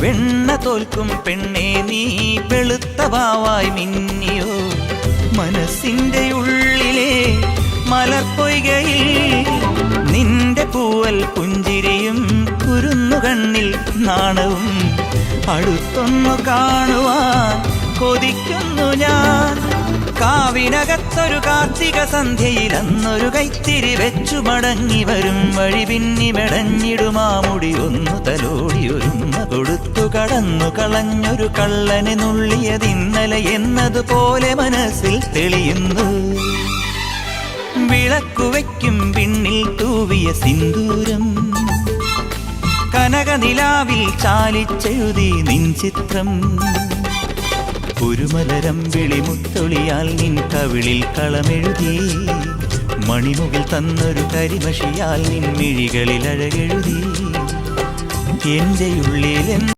വെണ്ണ തോൽക്കും പെണ്ണേ നീ വെളുത്ത വാവായി മിന്നിയോ മനസ്സിന്റെ ഉള്ളിലെ മലർപ്പൊയ്കയിൽ നിന്റെ പൂവൽ പുഞ്ചിരിയും കുരുന്നു കണ്ണിൽ നാണവും അടുത്തൊന്നു കാണുവാൻ കൊതിക്കുന്നു ഞാൻ കാവിനകത്തൊരു കാർത്തിക സന്ധ്യയിൽ അന്നൊരു കൈത്തിരി വെച്ചു മടങ്ങി വരും വഴി പിന്നി മെടഞ്ഞിടുമാമുടി ഒന്നു തലോടി ഒരുമ കൊടുത്തു കടന്നു കളഞ്ഞൊരു കള്ളനെ നുള്ളിയതിന്നലെ എന്നതുപോലെ മനസ്സിൽ തെളിയുന്നു വിളക്കുവയ്ക്കും പിന്നിൽ തൂവിയ സിന്ദൂരം കനകനിലാവിൽ ചാലിച്ചെഴുതി നിൻ ചിത്രം ഒരു മലരം വിളിമുത്തൊളിയാൽ നിൻ കവിളിൽ കളമെഴുതി മണിമുകിൽ തന്നൊരു കരിമഷിയാൽ നിൻ മിഴികളിൽ അഴകെഴുതി എൻ്റെ ഉള്ളിൽ